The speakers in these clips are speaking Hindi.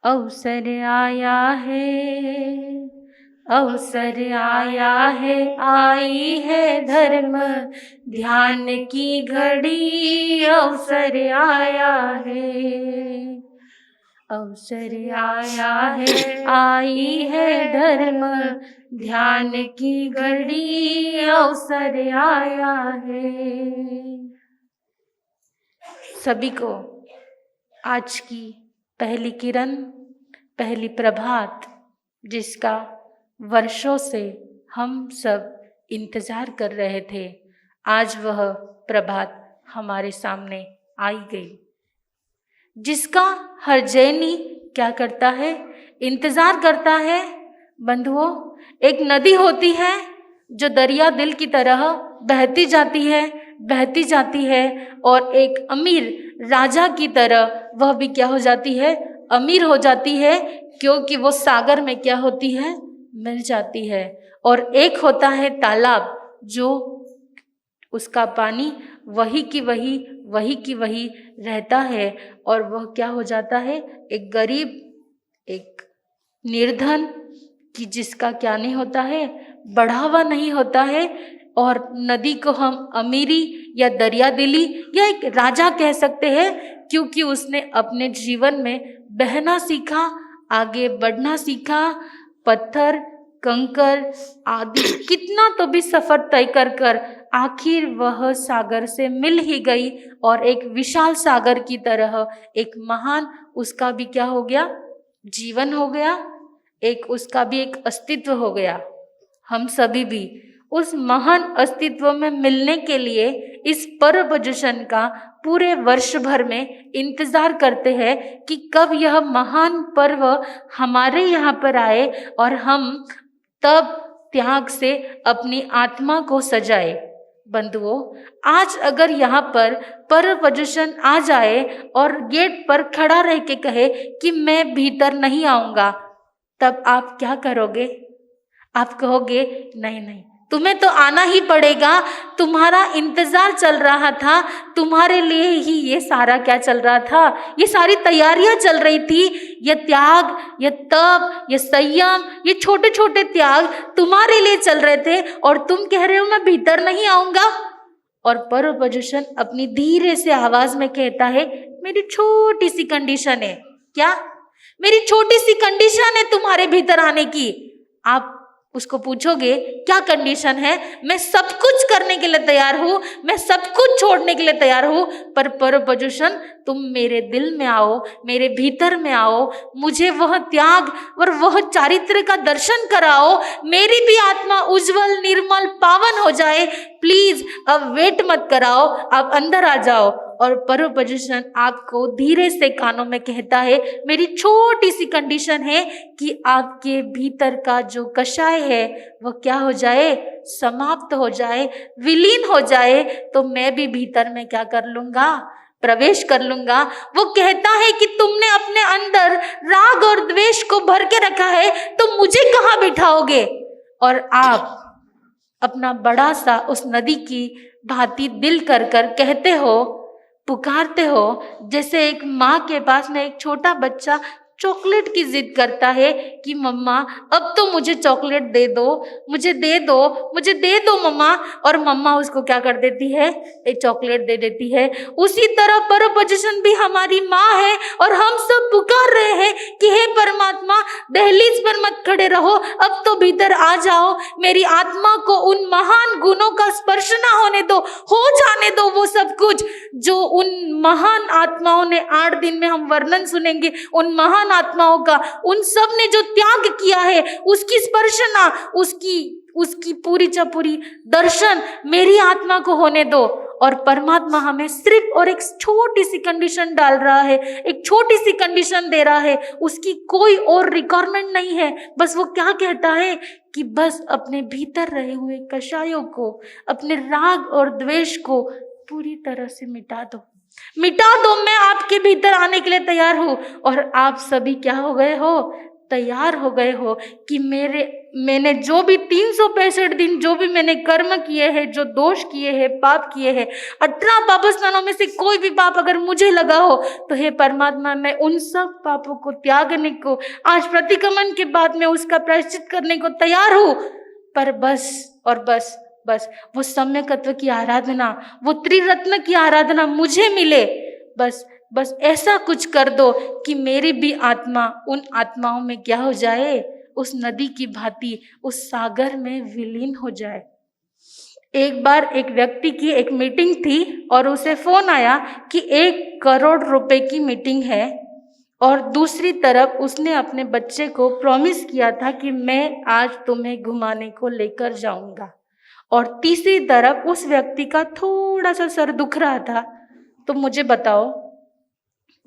अवसर आया है, अवसर आया है, आई है धर्म ध्यान की घड़ी। अवसर आया है, अवसर आया है, आई है धर्म ध्यान की घड़ी। अवसर आया है। सभी को आज की पहली किरण, पहली प्रभात, जिसका वर्षों से हम सब इंतजार कर रहे थे, आज वह प्रभात हमारे सामने आई गई। जिसका हर जैनी क्या करता है? इंतजार करता है। बंधुओं, एक नदी होती है जो दरिया दिल की तरह बहती जाती है, बहती जाती है, और एक अमीर राजा की तरह वह भी क्या हो जाती है? अमीर हो जाती है, क्योंकि वो सागर में क्या होती है? मिल जाती है। और एक होता है तालाब, जो उसका पानी वही की वही रहता है, और वह क्या हो जाता है? एक गरीब, एक निर्धन कि जिसका क्या नहीं होता है? बढ़ावा नहीं होता है। और नदी को हम अमीरी या दरिया दिली या एक राजा कह सकते हैं, क्योंकि उसने अपने जीवन में बहना सीखा, आगे बढ़ना सीखा, पत्थर, कंकर आदि कितना तो भी सफर तय कर आखिर वह सागर से मिल ही गई, और एक विशाल सागर की तरह एक महान उसका भी क्या हो गया? जीवन हो गया, एक उसका भी एक अस्तित्व हो गया। हम सभी भी उस महान अस्तित्व में मिलने के लिए इस पर्व जश्न का पूरे वर्ष भर में इंतजार करते हैं कि कब यह महान पर्व हमारे यहाँ पर आए, और हम तब त्याग से अपनी आत्मा को सजाए। बंधुओं, आज अगर यहाँ पर पर्व जश्न आ जाए और गेट पर खड़ा रह के कहे कि मैं भीतर नहीं आऊँगा, तब आप क्या करोगे? आप कहोगे नहीं नहीं, तुम्हें तो आना ही पड़ेगा, तुम्हारा इंतजार चल रहा था, तुम्हारे लिए ही ये सारा क्या चल रहा था? ये सारी तैयारियां चल रही थी। ये त्याग, ये तप, ये संयम, ये छोटे छोटे त्याग तुम्हारे लिए चल रहे थे, और तुम कह रहे हो मैं भीतर नहीं आऊंगा। और पर्व जश्न अपनी धीरे से आवाज में कहता है, मेरी छोटी सी कंडीशन है। क्या? मेरी छोटी सी कंडीशन है तुम्हारे भीतर आने की। आप उसको पूछोगे क्या कंडीशन है? मैं सब कुछ करने के लिए तैयार हूं, मैं सब कुछ छोड़ने के लिए तैयार हूं, पर पर्व जश्न तुम मेरे दिल में आओ, मेरे भीतर में आओ, मुझे वह त्याग और वह चारित्र्य का दर्शन कराओ, मेरी भी आत्मा उज्जवल, निर्मल, पावन हो जाए। प्लीज अब वेट मत कराओ, आप अंदर आ जाओ। और पर्व जश्न आपको धीरे से कानों में कहता है, मेरी छोटी सी कंडीशन है कि आपके भीतर का जो कषाय है वह क्या हो जाए? समाप्त हो जाए, विलीन हो जाए, तो मैं भी भीतर में क्या कर लूंगा? प्रवेश कर लूंगा। वो कहता है कि तुमने अपने अंदर राग और द्वेष को भर के रखा है, तो मुझे कहाँ बिठाओगे? और आप अपना बड़ा सा उस नदी की भांति दिल कर कहते हो, पुकारते हो, जैसे एक माँ के पास में एक छोटा बच्चा चॉकलेट की जिद करता है कि मम्मा अब तो मुझे चॉकलेट दे दो, मुझे दे दो, मुझे दे दो मम्मा। और मम्मा उसको क्या कर देती है? एक चॉकलेट दे देती है। उसी तरह पर्व जश्न भी हमारी माँ है, और हम सब पुकार रहे हैं कि हे परमात्मा, दहलीज पर मत खड़े रहो, अब तो भीतर आ जाओ, मेरी आत्मा को उन महान गुणों का स्पर्श ना होने दो, हो जाने दो वो सब कुछ जो उन महान आत्माओं ने 8 दिन में हम वर्णन सुनेंगे, उन महान आत्माओं का, उन सब ने जो त्याग किया है, उसकी स्पर्शना, उसकी पूरी पूरी दर्शन मेरी आत्मा को होने दो। और परमात्मा हमें सिर्फ और एक छोटी सी कंडीशन डाल रहा है, एक छोटी सी कंडीशन दे रहा है, उसकी कोई और रिक्वायरमेंट नहीं है। बस वो क्या कहता है कि बस अपने भीतर रहे हुए कषायों को, अपने राग और द्वेष को पूरी तरह से मिटा दो, मिटा दो, मैं आपके भीतर आने के लिए तैयार हूं। और आप सभी क्या हो गए हो? तैयार हो गए हो कि मेरे मैंने जो भी 365 दिन जो भी मैंने कर्म किए हैं, जो दोष किए हैं, पाप किए हैं, 18 पाप स्नानों में से कोई भी पाप अगर मुझे लगा हो तो हे परमात्मा, मैं उन सब पापों को त्यागने को आज प्रतिक्रमण के बाद मैं उसका प्रायश्चित करने को तैयार हूँ। पर बस और बस बस वो सम्यकत्व की आराधना, वो त्रिरत्न की आराधना मुझे मिले। बस बस ऐसा कुछ कर दो कि मेरी भी आत्मा उन आत्माओं में क्या हो जाए, उस नदी की भांति उस सागर में विलीन हो जाए। एक बार एक व्यक्ति की एक मीटिंग थी और उसे फोन आया कि 1 करोड़ रुपए की मीटिंग है, और दूसरी तरफ उसने अपने बच्चे को प्रॉमिस किया था कि मैं आज तुम्हें घुमाने को लेकर जाऊंगा, और तीसरी तरफ उस व्यक्ति का थोड़ा सा सर दुख रहा था। तो मुझे बताओ,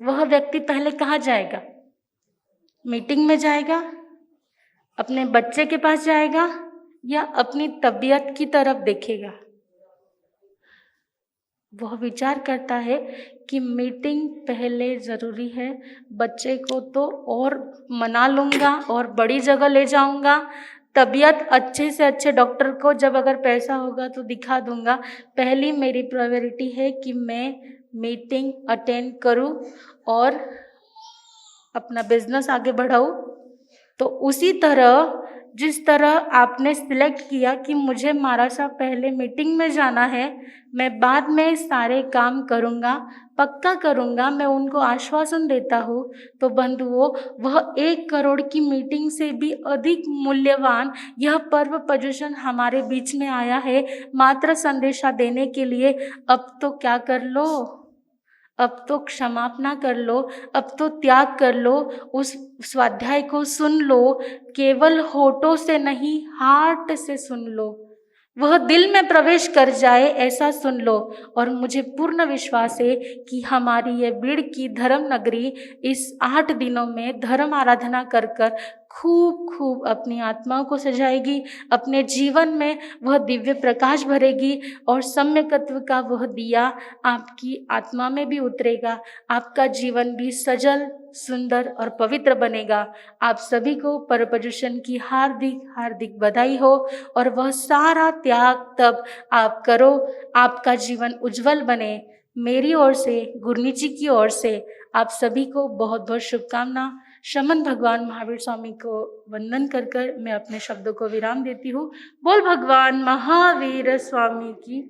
वह व्यक्ति पहले कहाँ जाएगा? मीटिंग में जाएगा, अपने बच्चे के पास जाएगा, या अपनी तबीयत की तरफ देखेगा? वह विचार करता है कि मीटिंग पहले ज़रूरी है, बच्चे को तो और मना लूँगा और बड़ी जगह ले जाऊँगा, तबीयत अच्छे से अच्छे डॉक्टर को जब अगर पैसा होगा तो दिखा दूँगा। पहली मेरी प्रायोरिटी है कि मैं मीटिंग अटेंड करूँ और अपना बिजनेस आगे बढ़ाऊँ। तो उसी तरह जिस तरह आपने सिलेक्ट किया कि मुझे महाराज साहब पहले मीटिंग में जाना है, मैं बाद में सारे काम करूँगा, पक्का करूँगा, मैं उनको आश्वासन देता हूँ। तो बंधुओं, वह 1 करोड़ की मीटिंग से भी अधिक मूल्यवान यह पर्व पर्युषण हमारे बीच में आया है मात्र संदेशा देने के लिए। अब तो क्या कर लो, अब तो क्षमापना कर लो, अब तो त्याग कर लो, उस स्वाध्याय को सुन लो, केवल होठों से नहीं हार्ट से सुन लो, वह दिल में प्रवेश कर जाए ऐसा सुन लो। और मुझे पूर्ण विश्वास है कि हमारी ये बीड़ की धर्म नगरी इस 8 दिनों में धर्म आराधना कर कर खूब खूब अपनी आत्माओं को सजाएगी, अपने जीवन में वह दिव्य प्रकाश भरेगी, और सम्यकत्व का वह दिया आपकी आत्मा में भी उतरेगा, आपका जीवन भी सजल, सुंदर और पवित्र बनेगा। आप सभी को पर्व पर्युषण की हार्दिक हार्दिक बधाई हो, और वह सारा त्याग तब आप करो, आपका जीवन उज्जवल बने। मेरी ओर से, गुरनी जी की ओर से आप सभी को बहुत बहुत शुभकामना। शमन भगवान महावीर स्वामी को वंदन कर कर मैं अपने शब्दों को विराम देती हूँ। बोल भगवान महावीर स्वामी की